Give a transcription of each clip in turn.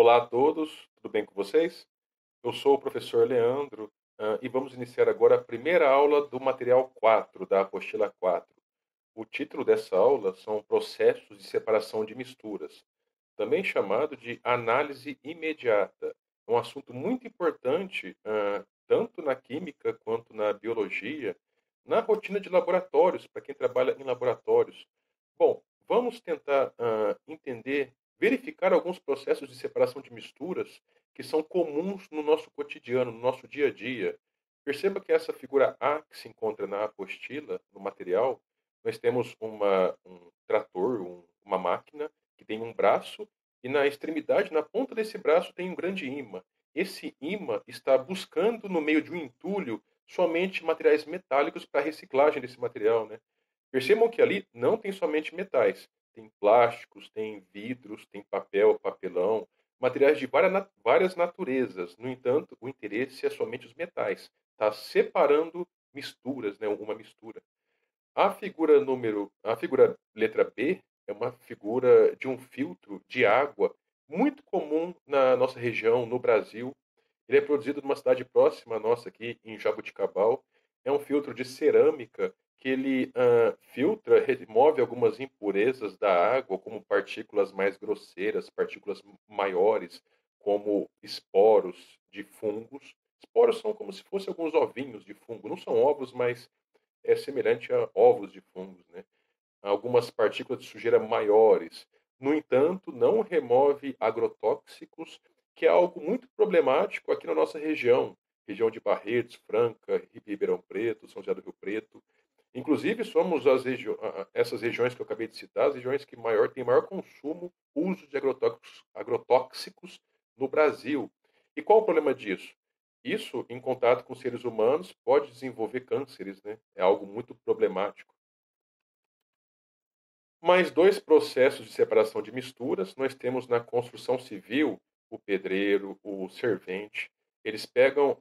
Olá a todos, tudo bem com vocês? Eu sou o professor Leandro, e vamos iniciar agora a primeira aula do material 4 da apostila 4. O título dessa aula são Processos de Separação de Misturas, também chamado de análise imediata. É um assunto muito importante, tanto na química quanto na biologia, na rotina de laboratórios, para quem trabalha em laboratórios. Bom, vamos tentar entender, verificar alguns processos de separação de misturas que são comuns no nosso cotidiano, no nosso dia a dia. Perceba que essa figura A que se encontra na apostila, no material, nós temos um trator, uma máquina que tem um braço e na extremidade, na ponta desse braço, tem um grande ímã. Esse ímã está buscando, no meio de um entulho, somente materiais metálicos para reciclagem desse material, né? Percebam que ali não tem somente metais, tem plásticos, tem vidros, tem papel, papelão, materiais de várias naturezas. No entanto, o interesse é somente os metais. Está separando misturas, né? Uma mistura. A figura letra B é uma figura de um filtro de água muito comum na nossa região, no Brasil. Ele é produzido numa cidade próxima à nossa aqui, em Jaboticabal. É um filtro de cerâmica que ele filtra, remove algumas impurezas da água, como partículas mais grosseiras, partículas maiores, como esporos de fungos. Esporos são como se fossem alguns ovinhos de fungo. Não são ovos, mas é semelhante a ovos de fungos, né? Algumas partículas de sujeira maiores. No entanto, não remove agrotóxicos, que é algo muito problemático aqui na nossa região, região de Barretos, Franca, Ribeirão Preto, São José do Rio Preto. Inclusive, somos essas regiões que eu acabei de citar, as regiões que têm maior consumo, uso de agrotóxicos no Brasil. E qual o problema disso? Isso, em contato com seres humanos, pode desenvolver cânceres, né? É algo muito problemático. Mais dois processos de separação de misturas nós temos na construção civil: o pedreiro, o servente. Eles pegam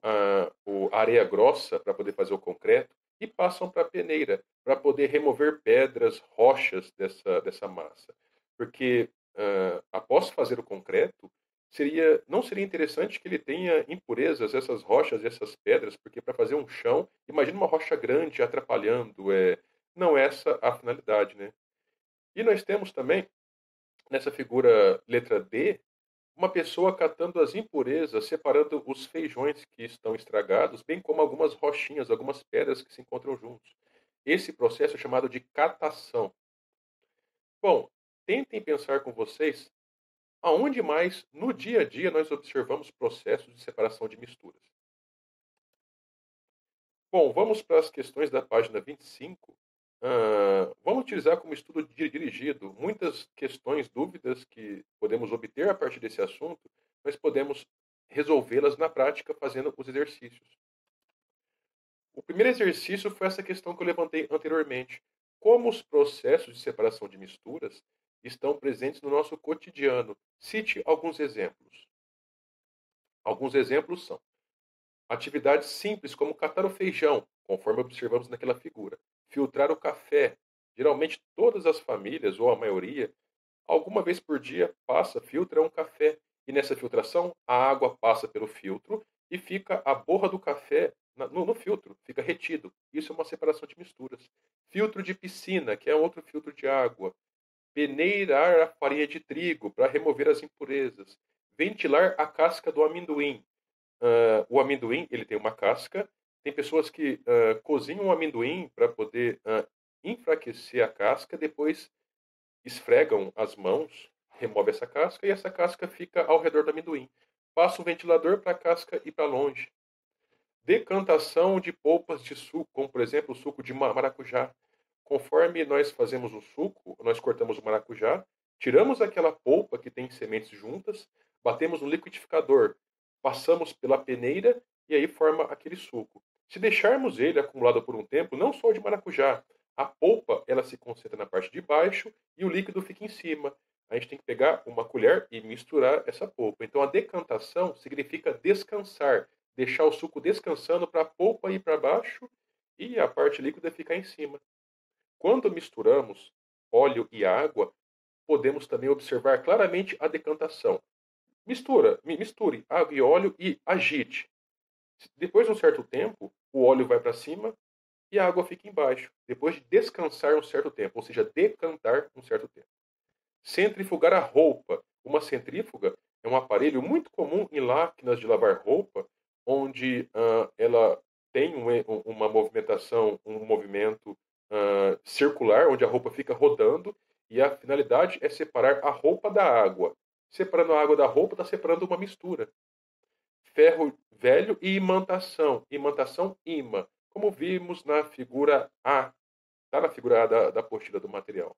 a areia grossa para poder fazer o concreto e passam para a peneira para poder remover pedras, rochas dessa massa. Porque após fazer o concreto, não seria interessante que ele tenha impurezas, essas rochas, essas pedras, porque para fazer um chão, imagina uma rocha grande atrapalhando. Não é essa a finalidade, né? E nós temos também, nessa figura letra D, uma pessoa catando as impurezas, separando os feijões que estão estragados, bem como algumas rochinhas, algumas pedras que se encontram juntos. Esse processo é chamado de catação. Bom, tentem pensar com vocês aonde mais no dia a dia nós observamos processos de separação de misturas. Bom, vamos para as questões da página 25. Vamos utilizar como estudo dirigido muitas questões, dúvidas que podemos obter a partir desse assunto, nós podemos resolvê-las na prática fazendo os exercícios. O primeiro exercício foi essa questão que eu levantei anteriormente. Como os processos de separação de misturas estão presentes no nosso cotidiano? Cite alguns exemplos. Alguns exemplos são atividades simples como catar o feijão, conforme observamos naquela figura. Filtrar o café. Geralmente todas as famílias, ou a maioria, alguma vez por dia filtra um café. E nessa filtração, a água passa pelo filtro e fica a borra do café no filtro, fica retido. Isso é uma separação de misturas. Filtro de piscina, que é outro filtro de água. Peneirar a farinha de trigo para remover as impurezas. Ventilar a casca do amendoim. O amendoim, ele tem uma casca. Tem pessoas que cozinham o amendoim para poder enfraquecer a casca, depois esfregam as mãos, remove essa casca e essa casca fica ao redor do amendoim. Passa um ventilador para a casca ir para longe. Decantação de polpas de suco, como por exemplo o suco de maracujá. Conforme nós fazemos o suco, nós cortamos o maracujá, tiramos aquela polpa que tem sementes juntas, batemos no liquidificador, passamos pela peneira e aí forma aquele suco. Se deixarmos ele acumulado por um tempo, não só o de maracujá, a polpa ela se concentra na parte de baixo e o líquido fica em cima. A gente tem que pegar uma colher e misturar essa polpa. Então a decantação significa descansar, deixar o suco descansando para a polpa ir para baixo e a parte líquida ficar em cima. Quando misturamos óleo e água, podemos também observar claramente a decantação. misture água e óleo e agite. Depois de um certo tempo, o óleo vai para cima e a água fica embaixo, depois de descansar um certo tempo, ou seja, decantar um certo tempo. Centrifugar a roupa. Uma centrífuga é um aparelho muito comum em máquinas de lavar roupa, onde ela tem uma movimentação, um movimento circular, onde a roupa fica rodando, e a finalidade é separar a roupa da água. Separando a água da roupa, está separando uma mistura. Ferro velho e imantação. Imantação, imã. Como vimos na figura A. Está na figura A da apostila do material.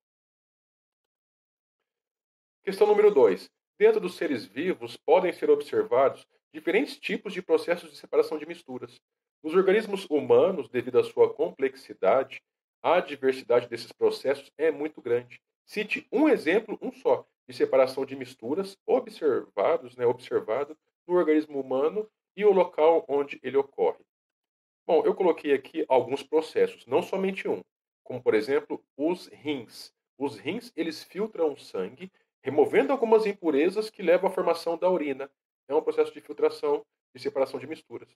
Questão número 2. Dentro dos seres vivos podem ser observados diferentes tipos de processos de separação de misturas. Nos organismos humanos, devido à sua complexidade, a diversidade desses processos é muito grande. Cite um exemplo, um só, de separação de misturas observado no organismo humano e o local onde ele ocorre. Bom, eu coloquei aqui alguns processos, não somente um, como por exemplo os rins. Os rins, eles filtram o sangue, removendo algumas impurezas que levam à formação da urina. É um processo de filtração e separação de misturas.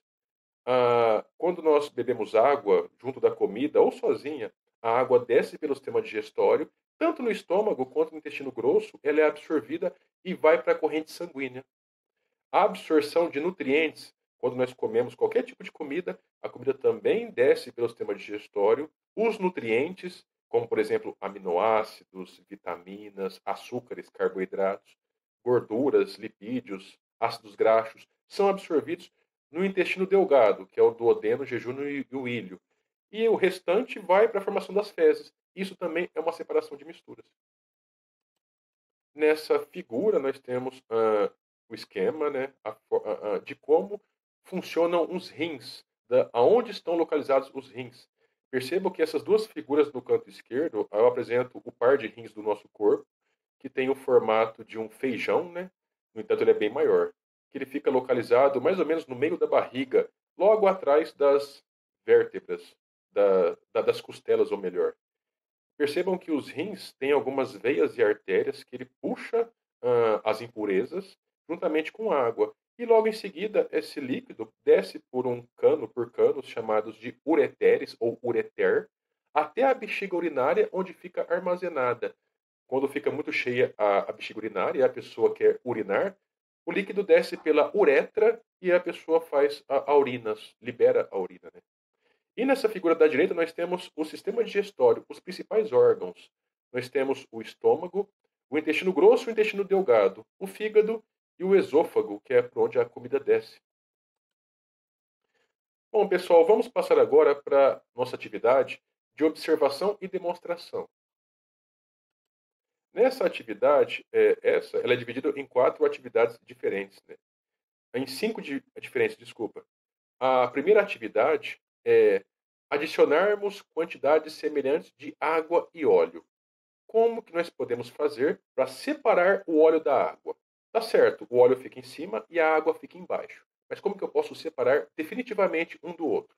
Quando nós bebemos água junto da comida ou sozinha, a água desce pelo sistema digestório, tanto no estômago quanto no intestino grosso, ela é absorvida e vai para a corrente sanguínea. A absorção de nutrientes, quando nós comemos qualquer tipo de comida, a comida também desce pelo sistema digestório. Os nutrientes, como por exemplo aminoácidos, vitaminas, açúcares, carboidratos, gorduras, lipídios, ácidos graxos, são absorvidos no intestino delgado, que é o duodeno, jejúnio e o ilho. E o restante vai para a formação das fezes. Isso também é uma separação de misturas. Nessa figura, nós temos o esquema, né, de como funcionam os rins, aonde estão localizados os rins. Percebam que essas duas figuras no canto esquerdo, eu apresento o par de rins do nosso corpo, que tem o formato de um feijão, né? No entanto, ele é bem maior. Que ele fica localizado mais ou menos no meio da barriga, logo atrás das vértebras, das costelas, ou melhor. Percebam que os rins têm algumas veias e artérias que ele puxa as impurezas juntamente com água. E logo em seguida, esse líquido desce por canos chamados de ureteres ou ureter, até a bexiga urinária, onde fica armazenada. Quando fica muito cheia a bexiga urinária e a pessoa quer urinar, o líquido desce pela uretra e a pessoa faz a urina, libera a urina, né? E nessa figura da direita nós temos o sistema digestório, os principais órgãos. Nós temos o estômago, o intestino grosso e o intestino delgado, o fígado e o esôfago, que é por onde a comida desce. Bom, pessoal, vamos passar agora para nossa atividade de observação e demonstração. Nessa atividade, ela é dividida em 4 atividades diferentes, né? Em 5 diferentes, desculpa. A primeira atividade é adicionarmos quantidades semelhantes de água e óleo. Como que nós podemos fazer para separar o óleo da água? Tá certo, o óleo fica em cima e a água fica embaixo. Mas como que eu posso separar definitivamente um do outro?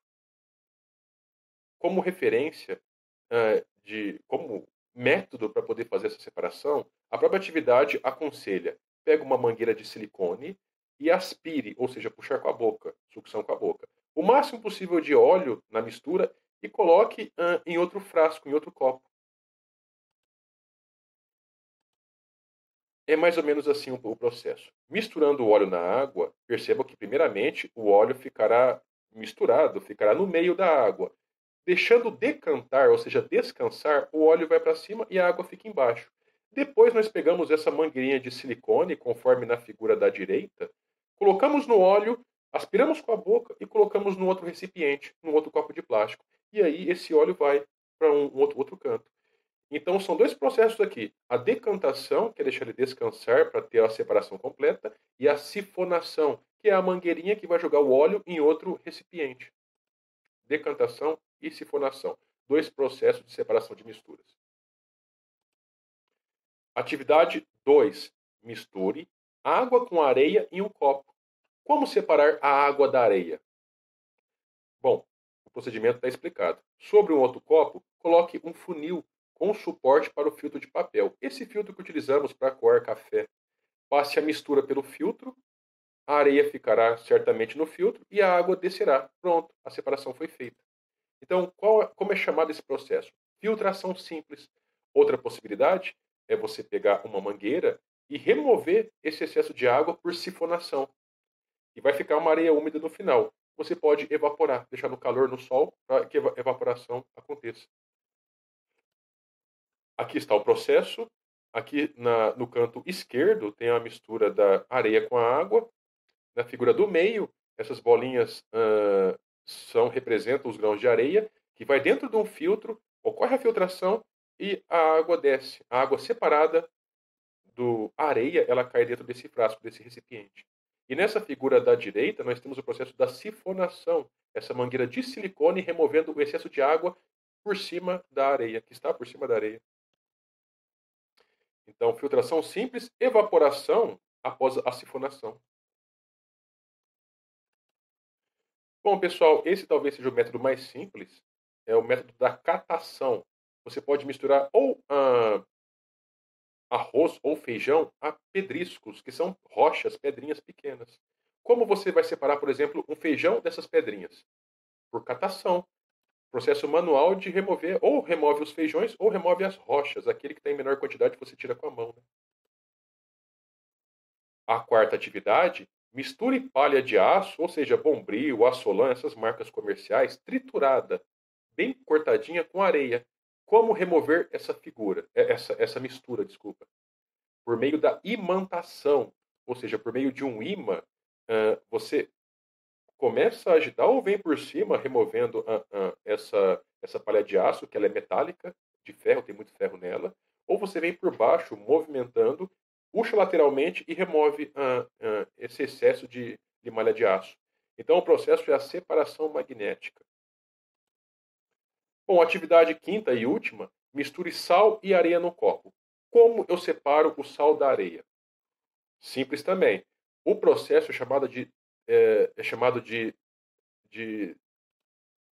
Como referência, como método para poder fazer essa separação, a própria atividade aconselha: pega uma mangueira de silicone e aspire, ou seja, puxar com a boca, sucção com a boca, o máximo possível de óleo na mistura e coloque em outro frasco, em outro copo. É mais ou menos assim o processo. Misturando o óleo na água, perceba que, primeiramente, o óleo ficará misturado, ficará no meio da água. Deixando decantar, ou seja, descansar, o óleo vai para cima e a água fica embaixo. Depois nós pegamos essa mangueirinha de silicone, conforme na figura da direita, colocamos no óleo, aspiramos com a boca e colocamos no outro recipiente, num outro copo de plástico. E aí esse óleo vai para um outro canto. Então são 2 processos aqui: a decantação, que é deixar ele descansar para ter a separação completa, e a sifonação, que é a mangueirinha que vai jogar o óleo em outro recipiente. Decantação e sifonação, 2 processos de separação de misturas. Atividade 2: misture água com areia em um copo. Como separar a água da areia? Bom, o procedimento está explicado. Sobre um outro copo, coloque um funil com suporte para o filtro de papel. Esse filtro que utilizamos para coar café. passe a mistura pelo filtro, a areia ficará certamente no filtro e a água descerá. Pronto, a separação foi feita. Então, como é chamado esse processo? Filtração simples. Outra possibilidade é você pegar uma mangueira e remover esse excesso de água por sifonação. E vai ficar uma areia úmida no final. Você pode evaporar, deixar no calor, no sol, para que a evaporação aconteça. Aqui está o processo. Aqui no canto esquerdo tem a mistura da areia com a água. Na figura do meio, essas bolinhas representam os grãos de areia, que vai dentro de um filtro, ocorre a filtração e a água desce. A água separada do areia, ela cai dentro desse frasco, desse recipiente. E nessa figura da direita, nós temos o processo da sifonação, essa mangueira de silicone removendo o excesso de água por cima da areia, que está por cima da areia. Então, filtração simples, evaporação após a sifonação. Bom, pessoal, esse talvez seja o método mais simples, é o método da catação. Você pode misturar ou arroz ou feijão a pedriscos, que são rochas, pedrinhas pequenas. Como você vai separar, por exemplo, um feijão dessas pedrinhas? Por catação. Processo manual de remover, ou remove os feijões, ou remove as rochas. Aquele que tem menor quantidade você tira com a mão. Né? A quarta atividade, misture palha de aço, ou seja, Bombril, Assolan, essas marcas comerciais, triturada, bem cortadinha com areia. Como remover essa figura, essa mistura, desculpa? Por meio da imantação, ou seja, por meio de um imã, você começa a agitar ou vem por cima, removendo essa palha de aço, que ela é metálica, de ferro, tem muito ferro nela, ou você vem por baixo, movimentando, puxa lateralmente e remove esse excesso de malha de aço. Então, o processo é a separação magnética. Bom, atividade quinta e última, misture sal e areia no copo. Como eu separo o sal da areia? Simples também. O processo é chamado de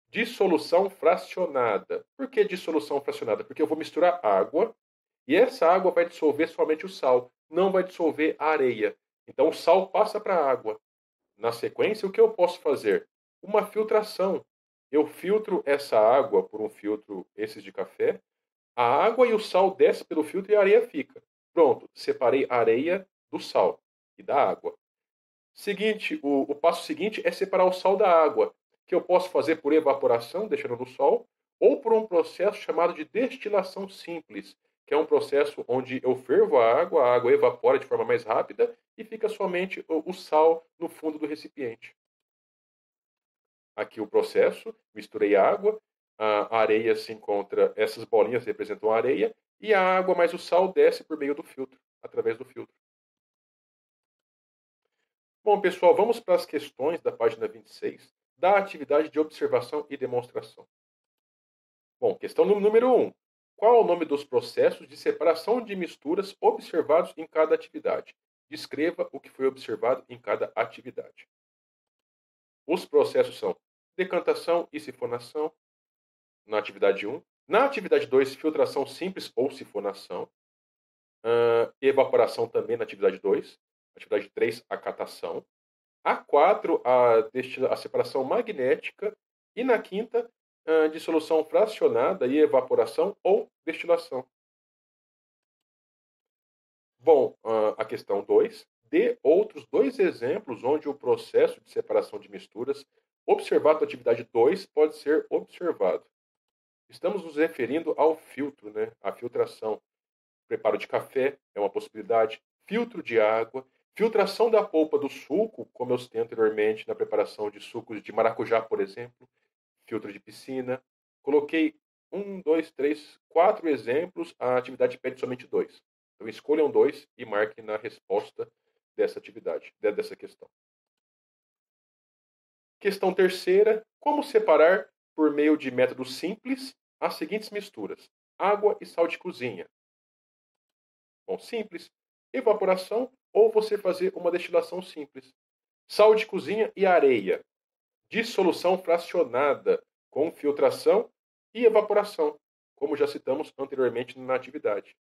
dissolução fracionada. Por que dissolução fracionada? Porque eu vou misturar água e essa água vai dissolver somente o sal, não vai dissolver a areia. Então o sal passa para a água. Na sequência, o que eu posso fazer? Uma filtração. Eu filtro essa água por um filtro, esses de café. A água e o sal descem pelo filtro e a areia fica. Pronto, separei a areia do sal e da água. O passo seguinte é separar o sal da água, que eu posso fazer por evaporação, deixando no sol, ou por um processo chamado de destilação simples, que é um processo onde eu fervo a água evapora de forma mais rápida e fica somente o sal no fundo do recipiente. Aqui o processo, misturei água, a areia se encontra, essas bolinhas representam a areia, e a água mais o sal desce por meio do filtro, através do filtro. Bom, pessoal, vamos para as questões da página 26, da atividade de observação e demonstração. Bom, questão número 1. Qual é o nome dos processos de separação de misturas observados em cada atividade? Descreva o que foi observado em cada atividade. Os processos são decantação e sifonação, na atividade 1. Na atividade 2, filtração simples ou sifonação. Evaporação também na atividade 2. Atividade 3, a catação. A 4, a separação magnética. E na quinta, a dissolução fracionada e evaporação ou destilação. Bom, a questão 2. Dê outros 2 exemplos onde o processo de separação de misturas observado na atividade 2 pode ser observado. Estamos nos referindo ao filtro, né? A filtração. Preparo de café é uma possibilidade. Filtro de água. Filtração da polpa do suco, como eu citei anteriormente na preparação de sucos de maracujá, por exemplo. Filtro de piscina. Coloquei 1, 2, 3, 4 exemplos. A atividade pede somente 2. Então escolham 2 e marquem na resposta dessa atividade, dessa questão. Questão terceira. Como separar, por meio de método simples, as seguintes misturas: água e sal de cozinha. Bom, simples. Evaporação ou você fazer uma destilação simples. Sal de cozinha e areia. Dissolução fracionada com filtração e evaporação, como já citamos anteriormente na atividade.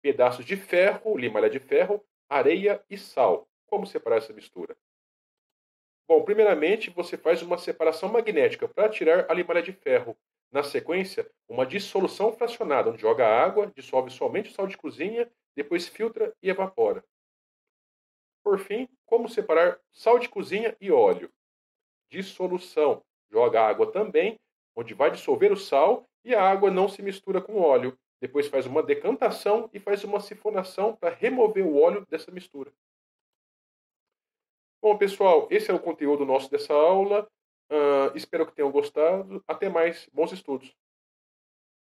Pedaços de ferro, limalha de ferro, areia e sal. Como separar essa mistura? Bom, primeiramente você faz uma separação magnética para tirar a limalha de ferro. Na sequência, uma dissolução fracionada, onde joga água, dissolve somente o sal de cozinha, depois filtra e evapora. Por fim, como separar sal de cozinha e óleo? Dissolução. Joga água também, onde vai dissolver o sal e a água não se mistura com o óleo. Depois faz uma decantação e faz uma sifonação para remover o óleo dessa mistura. Bom, pessoal, esse é o conteúdo nosso dessa aula. Espero que tenham gostado. Até mais. Bons estudos.